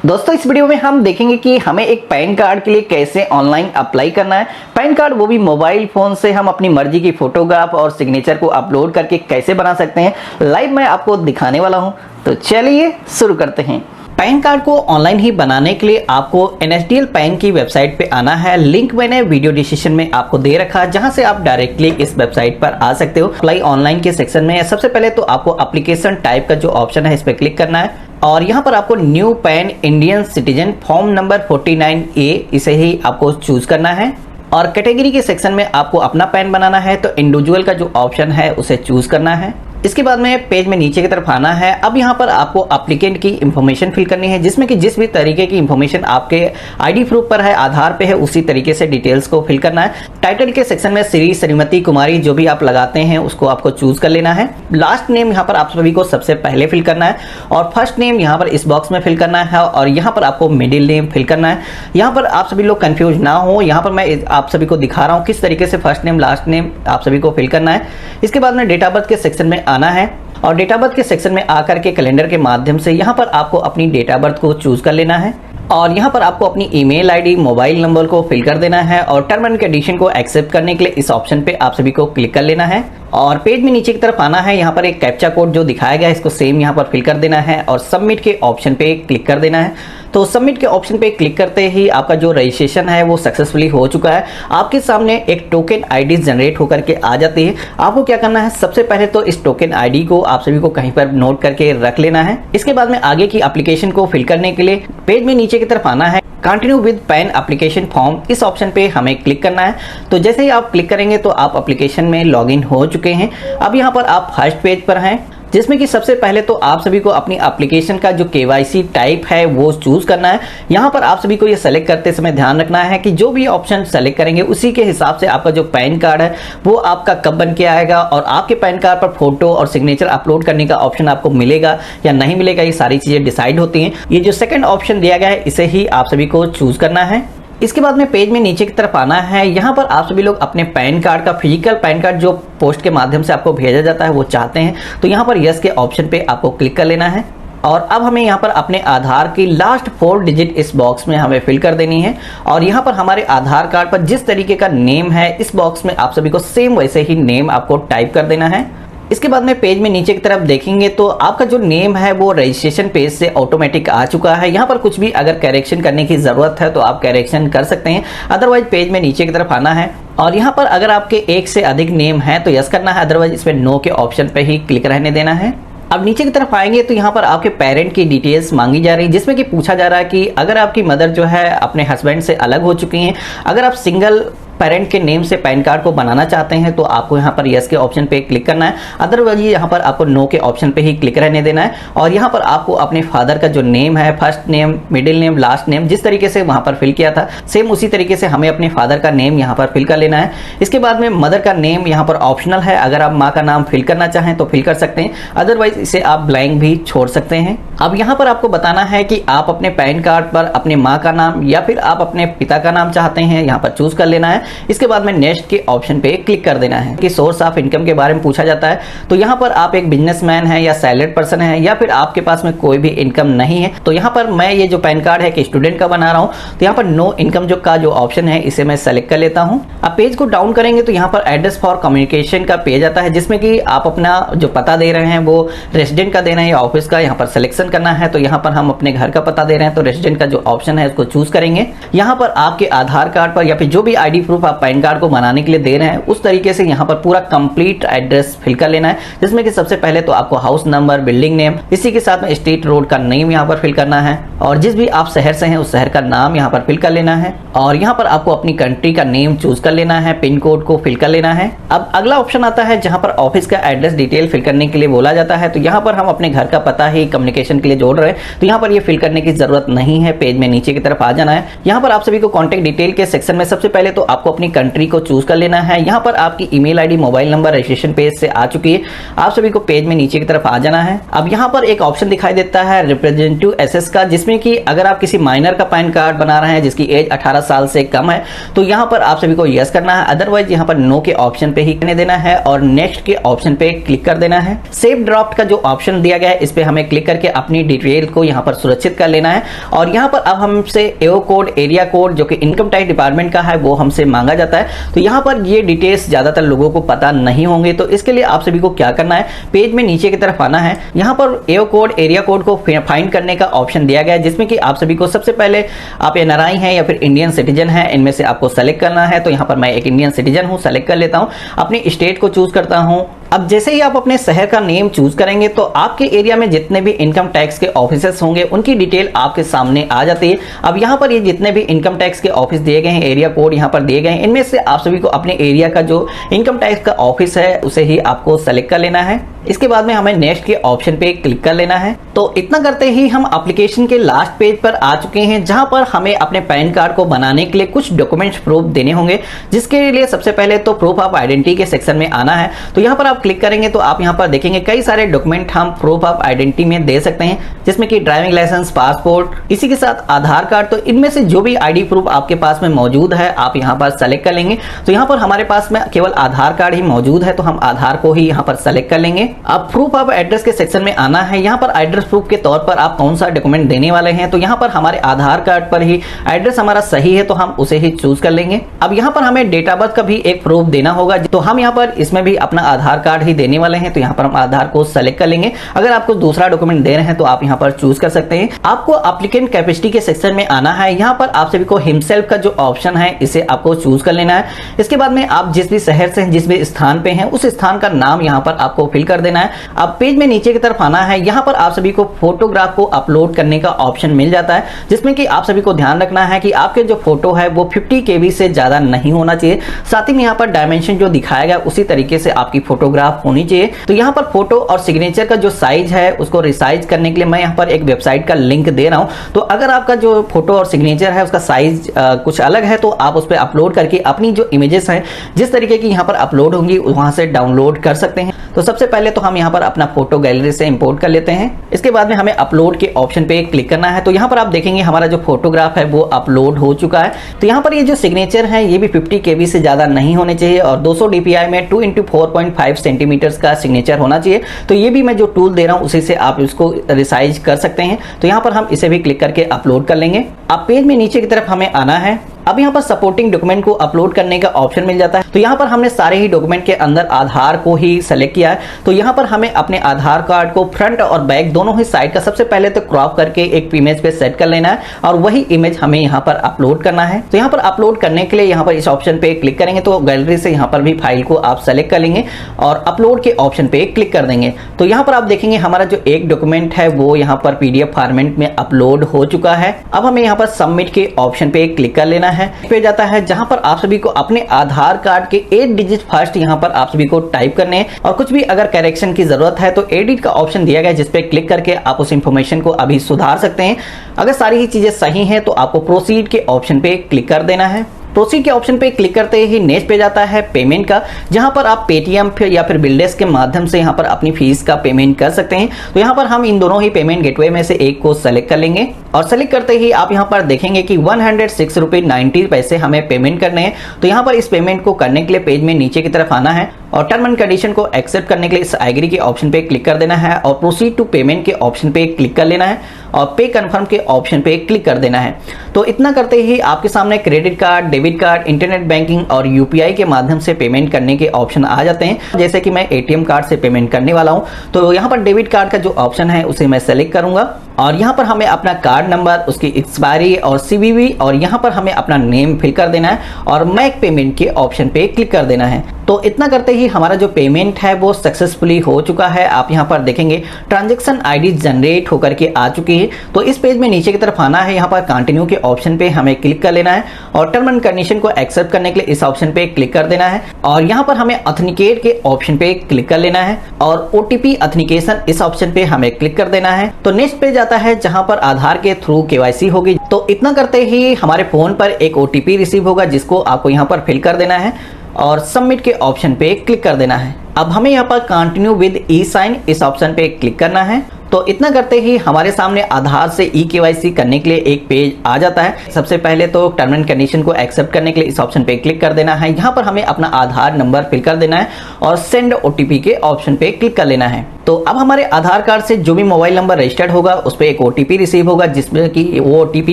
दोस्तों इस वीडियो में हम देखेंगे कि हमें एक पैन कार्ड के लिए कैसे ऑनलाइन अप्लाई करना है। पैन कार्ड वो भी मोबाइल फोन से हम अपनी मर्जी की फोटोग्राफ और सिग्नेचर को अपलोड करके कैसे बना सकते हैं, लाइव मैं आपको दिखाने वाला हूं। तो चलिए शुरू करते हैं। पैन कार्ड को ऑनलाइन ही बनाने के लिए आपको NSDL पैन की वेबसाइट पे आना है। लिंक मैंने वीडियो डिस्क्रिप्शन में आपको दे रखा है, जहां से आप डायरेक्टली इस वेबसाइट पर आ सकते हो। अप्लाई ऑनलाइन के सेक्शन में सबसे पहले तो आपको एप्लीकेशन टाइप का जो ऑप्शन है इस पर क्लिक करना है और यहाँ पर आपको new pan Indian citizen form number 49A इसे ही आपको चूज करना है। और कैटेगरी के सेक्शन में आपको अपना पैन बनाना है तो इंडिविजुअल का जो ऑप्शन है उसे चूज करना है। इसके बाद में पेज में नीचे की तरफ आना है। अब यहाँ पर आपको एप्लीकेंट की इंफॉर्मेशन फिल करनी है, जिसमें कि जिस भी तरीके की इंफॉर्मेशन आपके आईडी प्रूफ पर है, आधार पे है, उसी तरीके से डिटेल्स को फिल करना है। टाइटल के सेक्शन में श्री, श्रीमती, कुमारी जो भी आप लगाते हैं उसको आपको चूज कर लेना है। लास्ट नेम यहाँ पर आप सभी को सबसे पहले फिल करना है और फर्स्ट नेम यहाँ पर इस बॉक्स में फिल करना है और यहाँ पर आपको मिडिल नेम फिल करना है। यहाँ पर आप सभी लोग कंफ्यूज ना हो, यहाँ पर मैं आप सभी को दिखा रहा हूँ किस तरीके से फर्स्ट नेम लास्ट नेम आप सभी को फिल करना है। इसके बाद में डेट ऑफ बर्थ के सेक्शन में आना है और डेट ऑफ बर्थ के सेक्शन में आकर के कैलेंडर के माध्यम से यहाँ पर आपको अपनी डेट ऑफ बर्थ को चूज कर लेना है और यहाँ पर आपको अपनी ईमेल आईडी, मोबाइल नंबर को फिल कर देना है और टर्म एंड कंडीशन को एक्सेप्ट करने के लिए इस ऑप्शन पे आप सभी को क्लिक कर लेना है। और पेज में नीचे की तरफ आना है, यहाँ पर एक कैप्चा कोड जो दिखाया गया है इसको सेम यहाँ पर फिल कर देना है और सबमिट के ऑप्शन पे क्लिक कर देना है। तो सबमिट के ऑप्शन पे क्लिक करते ही आपका जो रजिस्ट्रेशन है वो सक्सेसफुली हो चुका है। आपके सामने एक टोकन आईडी जनरेट होकर के आ जाती है। आपको क्या करना है, सबसे पहले तो इस टोकन आईडी को आप सभी को कहीं पर नोट करके रख लेना है। इसके बाद में आगे की एप्लीकेशन को फिल करने के लिए पेज में नीचे की तरफ आना है, continue with pan application form इस ऑप्शन पे हमें क्लिक करना है। तो जैसे ही आप क्लिक करेंगे तो आप एप्लीकेशन में लॉगिन हो चुके हैं। अब यहाँ पर आप फर्स्ट पेज पर हैं, जिसमें कि सबसे पहले तो आप सभी को अपनी एप्लीकेशन का जो KYC टाइप है वो चूज करना है। यहाँ पर आप सभी को ये सेलेक्ट करते समय ध्यान रखना है कि जो भी ऑप्शन सेलेक्ट करेंगे उसी के हिसाब से आपका जो पैन कार्ड है वो आपका कब बन के आएगा और आपके पैन कार्ड पर फोटो और सिग्नेचर अपलोड करने का ऑप्शन आपको मिलेगा या नहीं मिलेगा, ये सारी चीजें डिसाइड होती हैं। ये जो सेकंड ऑप्शन दिया गया है इसे ही आप सभी को चूज करना है। इसके बाद में पेज में नीचे की तरफ आना है। यहाँ पर आप सभी लोग अपने पैन कार्ड का फिजिकल पैन कार्ड जो पोस्ट के माध्यम से आपको भेजा जाता है वो चाहते हैं तो यहाँ पर यस के ऑप्शन पे आपको क्लिक कर लेना है और अब हमें यहाँ पर अपने आधार की लास्ट 4 डिजिट इस बॉक्स में हमें फिल कर देनी है और यहाँ पर हमारे आधार कार्ड पर जिस तरीके का नेम है इस बॉक्स में आप सभी को सेम वैसे ही नेम आपको टाइप कर देना है। इसके बाद में पेज में नीचे की तरफ देखेंगे तो आपका जो नेम है वो रजिस्ट्रेशन पेज से ऑटोमेटिक आ चुका है। यहाँ पर कुछ भी अगर करेक्शन करने की जरूरत है तो आप करेक्शन कर सकते हैं, अदरवाइज पेज में नीचे की तरफ आना है और यहाँ पर अगर आपके एक से अधिक नेम है तो यस करना है, अदरवाइज इसमें नो के ऑप्शन पे ही क्लिक रहने देना है। अब नीचे की तरफ आएंगे तो यहाँ पर आपके पेरेंट की डिटेल्स मांगी जा रही है, जिसमें कि पूछा जा रहा है कि अगर आपकी मदर जो है अपने हस्बैंड से अलग हो चुकी हैं, अगर आप सिंगल पेरेंट के नेम से पैन कार्ड को बनाना चाहते हैं तो आपको यहाँ पर यस के ऑप्शन पे क्लिक करना है, अदरवाइज यहाँ पर आपको नो के ऑप्शन पे ही क्लिक रहने देना है। और यहाँ पर आपको अपने फादर का जो नेम है, first name, middle name, last name, जिस तरीके से वहाँ पर फिल किया था सेम उसी तरीके से हमें अपने फादर का नेम यहाँ पर फिल कर लेना है। इसके बाद में मदर का नेम यहाँ पर ऑप्शनल है, अगर आप माँ का नाम फिल करना चाहें तो फिल कर सकते हैं, अदरवाइज इसे आप ब्लैंक भी छोड़ सकते हैं। अब यहाँ पर आपको बताना है कि आप अपने पैन कार्ड पर अपने माँ का नाम या फिर आप अपने पिता का नाम चाहते हैं, यहाँ पर चूज कर लेना है। इसके बाद में नेक्स्ट के ऑप्शन पे क्लिक कर देना है। कि सोर्स ऑफ इनकम के बारे में पूछा जाता है तो यहाँ पर आप एक बिजनेसमैन है या सैलरीड पर्सन है या फिर आपके पास में कोई भी इनकम नहीं है, तो यहाँ पर मैं ये जो पैन कार्ड है कि स्टूडेंट का बना रहा हूँ तो यहाँ पर नो इनकम जो ऑप्शन है इसे मैं सेलेक्ट कर लेता हूँ। अब पेज को डाउन करेंगे तो यहाँ पर एड्रेस फॉर कम्युनिकेशन का पेज आता है, जिसमें कि आप अपना जो पता दे रहे हैं वो रेसिडेंट का देना है या ऑफिस का, यहाँ पर सिलेक्शन करना है। तो यहाँ पर हम अपने घर का पता दे रहे हैं तो रेसिडेंट का जो ऑप्शन है उसको चूज करेंगे। यहाँ पर आपके आधार कार्ड पर या फिर जो भी आईडी प्रूफ आप पैन कार्ड को बनाने के लिए दे रहे हैं उस तरीके से यहाँ पर पूरा कंप्लीट एड्रेस फिल कर लेना है, जिसमें कि सबसे पहले तो आपको हाउस नंबर, बिल्डिंग नेम, इसी के साथ में स्ट्रीट, रोड का नेम यहाँ पर फिल करना है और जिस भी आप शहर से हैं उस शहर का नाम यहाँ पर फिल कर लेना है और यहाँ पर आपको अपनी कंट्री का नेम चूज कर लेना है, पिन कोड को फिल कर लेना है। अब अगला ऑप्शन आता है जहाँ पर ऑफिस का एड्रेस डिटेल फिल करने के लिए बोला जाता है, तो यहाँ पर हम अपने घर का पता ही कम्युनिकेशन के लिए जोड़ रहे हैं तो यहाँ पर ये फिल करने की जरूरत नहीं है। पेज में नीचे की तरफ आ जाना है। यहाँ पर आप सभी को कॉन्टेक्ट डिटेल के सेक्शन में सबसे पहले तो आपको आपको अपनी कंट्री को चूज कर लेना है। यहाँ पर आपकी email ID, mobile number registration page से आ चुकी है। आप सभी को पेज में नीचे की तरफ आ जाना है। अब यहाँ पर एक ऑप्शन दिखाई देता है रिप्रेजेंटेटिव एसेस का, जिसमें कि अगर आप किसी माइनर का पैन कार्ड बना रहे हैं जिसकी एज 18 साल से कम है तो यहाँ पर आप सभी को यस करना है, अदरवाइज यहाँ पर नो के ऑप्शन पे ही करने देना है और नेक्स्ट के ऑप्शन पे क्लिक कर देना है। सेव ड्राफ्ट का जो ऑप्शन दिया गया है इस पे हमें क्लिक करके अपनी डिटेल को यहाँ पर सुरक्षित कर लेना है और यहाँ पर अब हमसे एओ कोड, एरिया कोड जो कि इनकम टैक्स डिपार्टमेंट का है वो हमसे मांगा जाता है। तो यहाँ पर ये डिटेल्स ज्यादातर लोगों को पता नहीं होंगे, तो इसके लिए आप सभी को क्या करना है, पेज में नीचे की तरफ आना है। यहाँ पर एओ कोड, एरिया कोड को फाइंड करने का ऑप्शन दिया गया है, जिसमें कि आप सभी को सबसे पहले आप एनआरआई हैं या फिर इंडियन सिटीजन हैं, इनमें से आपको सेलेक्ट करना है। तो यहाँ पर मैं एक इंडियन सिटीजन हूँ, सेलेक्ट कर लेता हूँ, अपनी स्टेट को चूज करता हूँ। अब जैसे ही आप अपने शहर का नेम चूज करेंगे तो आपके एरिया में जितने भी इनकम टैक्स के ऑफिसेस होंगे उनकी डिटेल आपके सामने आ जाती है। अब यहाँ पर ये जितने भी इनकम टैक्स के ऑफिस दिए गए हैं, एरिया कोड यहाँ पर दिए गए हैं, इनमें से आप सभी को अपने एरिया का जो इनकम टैक्स का ऑफिस है उसे ही आपको सेलेक्ट कर लेना है। इसके बाद में हमें नेक्स्ट के ऑप्शन पे क्लिक कर लेना है। तो इतना करते ही हम एप्लीकेशन के लास्ट पेज पर आ चुके हैं, जहां पर हमें अपने पैन कार्ड को बनाने के लिए कुछ डॉक्यूमेंट्स प्रूफ देने होंगे, जिसके लिए सबसे पहले तो प्रूफ ऑफ आइडेंटिटी के सेक्शन में आना है। तो यहाँ पर आप क्लिक करेंगे तो आप यहाँ पर देखेंगे कई सारे डॉक्यूमेंट हम प्रूफ ऑफ आइडेंटिटी में दे सकते हैं, जिसमें कि ड्राइविंग लाइसेंस, पासपोर्ट, इसी के साथ आधार कार्ड। तो इनमें से जो भी आईडी प्रूफ आपके पास में मौजूद है आप यहाँ पर सेलेक्ट कर लेंगे। तो यहाँ पर हमारे पास में केवल आधार कार्ड ही मौजूद है, तो हम आधार को ही यहाँ पर सेलेक्ट कर लेंगे। अब प्रूफ ऑफ एड्रेस के सेक्शन में आना है। यहाँ पर एड्रेस प्रूफ के तौर पर आप कौन सा डॉक्यूमेंट देने वाले हैं, तो यहाँ पर हमारे आधार कार्ड पर ही एड्रेस हमारा सही है तो हम उसे ही चूज कर लेंगे। अब यहाँ पर हमें डेट ऑफ बर्थ का भी एक प्रूफ देना होगा, तो हम यहाँ पर इसमें भी अपना आधार कार्ड ही देने वाले हैं। तो यहाँ पर हम आधार को सेलेक्ट कर लेंगे। अगर आपको दूसरा डॉक्यूमेंट दे रहे हैं तो आप यहाँ पर चूज कर सकते हैं। आपको एप्लीकेंट कैपेसिटी के सेक्शन में आना है। यहाँ पर आप सभी को हिमसेल्फ का जो ऑप्शन है इसे आपको चूज कर लेना है। इसके बाद में आप जिस भी शहर से जिस भी स्थान पे हैं उस स्थान का नाम यहाँ पर आपको फिल कर देना है। अब पेज में नीचे की तरफ आना है। यहाँ पर आप सभी को फोटोग्राफ को अपलोड करने का ऑप्शन मिल जाता है, जिसमें कि आप सभी को ध्यान रखना है कि आपके जो फोटो है वो 50 KB से ज्यादा नहीं होना चाहिए। साथ ही में यहाँ पर डायमेंशन जो दिखाया गया उसी तरीके से आपकी फोटोग्राफ होनी चाहिए। तो यहाँ पर फोटो और सिग्नेचर का जो साइज है उसको रिसाइज करने के लिए मैं यहाँ पर एक वेबसाइट का लिंक दे रहा हूँ। तो अगर आपका जो फोटो और सिग्नेचर है उसका साइज कुछ अलग है तो आप उस पर अपलोड करके अपनी जो इमेजेस हैं जिस तरीके की यहाँ पर अपलोड होंगी वहां से डाउनलोड कर सकते हैं। तो सबसे पहले तो हम यहाँ पर अपना फोटो गैलरी से इंपोर्ट कर लेते हैं। इसके बाद में हमें अपलोड के ऑप्शन पे क्लिक करना है। तो यहाँ पर आप देखेंगे हमारा जो फोटोग्राफ है वो अपलोड हो चुका है। तो यहाँ पर ये जो सिग्नेचर है ये भी 50 KB से ज्यादा नहीं होने चाहिए और 200 DPI में 2x4.5 सेंटीमीटर का सिग्नेचर होना चाहिए। तो ये भी मैं जो टूल दे रहा हूँ उसी से आप इसको रिसाइज कर सकते हैं। तो यहाँ पर हम इसे भी क्लिक करके अपलोड कर लेंगे। अब पेज में नीचे की तरफ हमें आना है। अब यहाँ पर सपोर्टिंग डॉक्यूमेंट को अपलोड करने का ऑप्शन मिल जाता है। तो यहाँ पर हमने सारे ही डॉक्यूमेंट के अंदर आधार को ही सेलेक्ट किया है। तो यहाँ पर हमें अपने आधार कार्ड को फ्रंट और बैक दोनों ही साइड का सबसे पहले तो क्रॉप करके एक इमेज पे सेट कर लेना है और वही इमेज हमें यहाँ पर अपलोड करना है। तो यहाँ पर अपलोड करने के लिए यहाँ पर इस ऑप्शन पे क्लिक करेंगे तो गैलरी से यहाँ पर भी फाइल को आप सेलेक्ट कर लेंगे और अपलोड के ऑप्शन पे क्लिक कर देंगे। तो यहाँ पर आप देखेंगे हमारा जो एक डॉक्यूमेंट है वो यहाँ पर PDF फॉर्मेट में अपलोड हो चुका है। अब हमें यहाँ पर सबमिट के ऑप्शन पे क्लिक कर लेना है। पे जाता है जहां पर आप सभी को अपने आधार कार्ड के 8 डिजिट फर्स्ट यहां पर आप सभी को टाइप करने हैं और कुछ भी अगर करेक्शन की जरूरत है तो एडिट का ऑप्शन दिया गया है, जिस पे क्लिक करके आप उस इंफॉर्मेशन को अभी सुधार सकते हैं। अगर सारी ही चीजें सही हैं तो आपको प्रोसीड के ऑप्शन पे क्लिक कर देना है। प्रोसीड के ऑप्शन पे क्लिक करते ही नेक्स्ट पे जाता है पेमेंट का, जहां पर आप पेटीएम या फिर बिल्डेस के माध्यम से यहां पर अपनी फीस का पेमेंट कर सकते हैं। तो यहां पर हम इन दोनों ही पेमेंट गेटवे में से एक को सेलेक्ट कर लेंगे और सेलेक्ट करते ही आप यहां पर देखेंगे कि 106 रुपये 90 पैसे हमें पेमेंट करने हैं। तो यहां पर इस पेमेंट को करने के लिए पेज में नीचे की तरफ आना है और टर्म एंड कंडीशन को एक्सेप्ट करने के लिए इस एग्री के ऑप्शन पे क्लिक कर देना है और प्रोसीड टू पेमेंट के ऑप्शन पे क्लिक कर लेना है और पे कंफर्म के ऑप्शन पे क्लिक कर देना है। तो इतना करते ही आपके सामने credit card, debit card, internet banking और यूपीआई के माध्यम से पेमेंट करने के ऑप्शन आ जाते हैं। जैसे कि मैं एटीएम कार्ड से पेमेंट करने वाला हूं, तो यहाँ पर डेबिट कार्ड का जो ऑप्शन है उसे मैं सेलेक्ट करूंगा और यहाँ पर हमें अपना कार्ड नंबर, उसकी एक्सपायरी और सीवीवी और यहाँ पर हमें अपना नेम फिल कर देना है और मेक पेमेंट के ऑप्शन पे क्लिक कर देना है। तो इतना करते ही हमारा जो पेमेंट है वो सक्सेसफुली हो चुका है। आप यहाँ पर देखेंगे ट्रांजैक्शन आईडी जनरेट होकर के आ चुकी है। तो इस पेज में नीचे की तरफ आना है, यहाँ पर कंटिन्यू के ऑप्शन पे हमें क्लिक कर लेना है और टर्म एंड कंडीशन को एक्सेप्ट करने के लिए इस ऑप्शन पे क्लिक कर देना है और यहाँ पर हमें ऑथेंटिकेट के ऑप्शन पे क्लिक कर लेना है और ओटीपी ऑथेंटिकेशन इस ऑप्शन पे हमें क्लिक कर देना है। तो नेक्स्ट पे जाते जाता है जहां पर आधार के थ्रू केवाईसी होगी। तो इतना करते ही हमारे फोन पर एक ओटीपी रिसीव होगा जिसको आपको यहां पर फिल कर देना है और सबमिट के ऑप्शन पे क्लिक कर देना है। अब हमें यहाँ पर कंटिन्यू विद ई साइन इस ऑप्शन पे क्लिक करना है। तो इतना करते ही हमारे सामने आधार से ई केवाईसी करने के लिए एक पेज आ जाता है। सबसे पहले तो टर्म एंड कंडीशन को एक्सेप्ट करने के लिए इस ऑप्शन पे क्लिक कर देना है। यहाँ पर हमें अपना आधार नंबर फिल कर देना है और सेंड ओटीपी के ऑप्शन पे क्लिक कर लेना है। तो अब हमारे आधार कार्ड से जो भी मोबाइल नंबर रजिस्टर्ड होगा उस पर एक ओटीपी रिसीव होगा जिसमें कि वो ओटीपी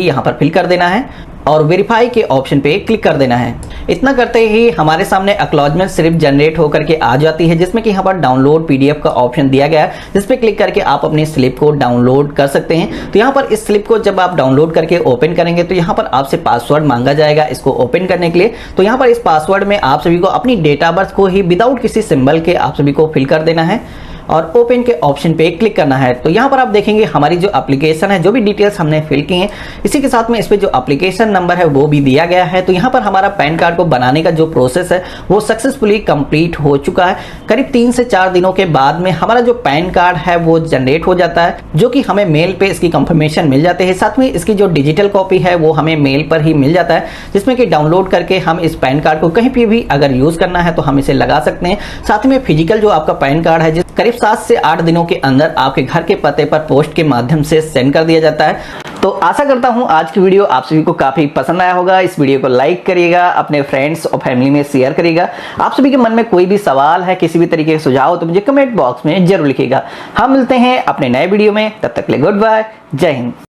यहाँ पर फिल कर देना है और वेरीफाई के ऑप्शन पे क्लिक कर देना है। इतना करते ही हमारे सामने एक्नॉलेजमेंट स्लिप जनरेट होकर के आ जाती है जिसमें कि यहाँ पर डाउनलोड पीडीएफ का ऑप्शन दिया गया है जिस पे क्लिक करके आप अपनी स्लिप को डाउनलोड कर सकते हैं। तो यहाँ पर इस स्लिप को जब आप डाउनलोड करके ओपन करेंगे तो यहाँ पर आपसे पासवर्ड मांगा जाएगा इसको ओपन करने के लिए। तो यहाँ पर इस पासवर्ड में आप सभी को अपनी डेट ऑफ बर्थ को ही विदाउट किसी सिंबल के आप सभी को फिल कर देना है और ओपन के ऑप्शन पे क्लिक करना है। तो यहाँ पर आप देखेंगे हमारी जो एप्लीकेशन है, जो भी डिटेल्स हमने फिल की हैं, इसी के साथ में इस पे जो एप्लीकेशन नंबर है वो भी दिया गया है। तो यहाँ पर हमारा पैन कार्ड को बनाने का जो प्रोसेस है वो सक्सेसफुली कंप्लीट हो चुका है। करीब 3 से 4 दिनों के बाद में हमारा जो पैन कार्ड है वो जनरेट हो जाता है, जो कि हमें मेल पे इसकी कंफर्मेशन मिल जाते हैं। साथ में इसकी जो डिजिटल कॉपी है वो हमें मेल पर ही मिल जाता है, जिसमें कि डाउनलोड करके हम इस पैन कार्ड को कहीं भी अगर यूज करना है तो हम इसे लगा सकते हैं। साथ में फिजिकल जो आपका पैन कार्ड है करीब 7 से 8 दिनों के अंदर आपके घर के पते पर पोस्ट के माध्यम से सेंड कर दिया जाता है। तो आशा करता हूं आज की वीडियो आप सभी को काफी पसंद आया होगा। इस वीडियो को लाइक करिएगा, अपने फ्रेंड्स और फैमिली में शेयर करिएगा। आप सभी के मन में कोई भी सवाल है, किसी भी तरीके के सुझाव तो मुझे कमेंट बॉक्स में जरूर लिखिएगा। हम मिलते हैं अपने नए वीडियो में, तब तक के लिए गुड बाय, जय हिंद।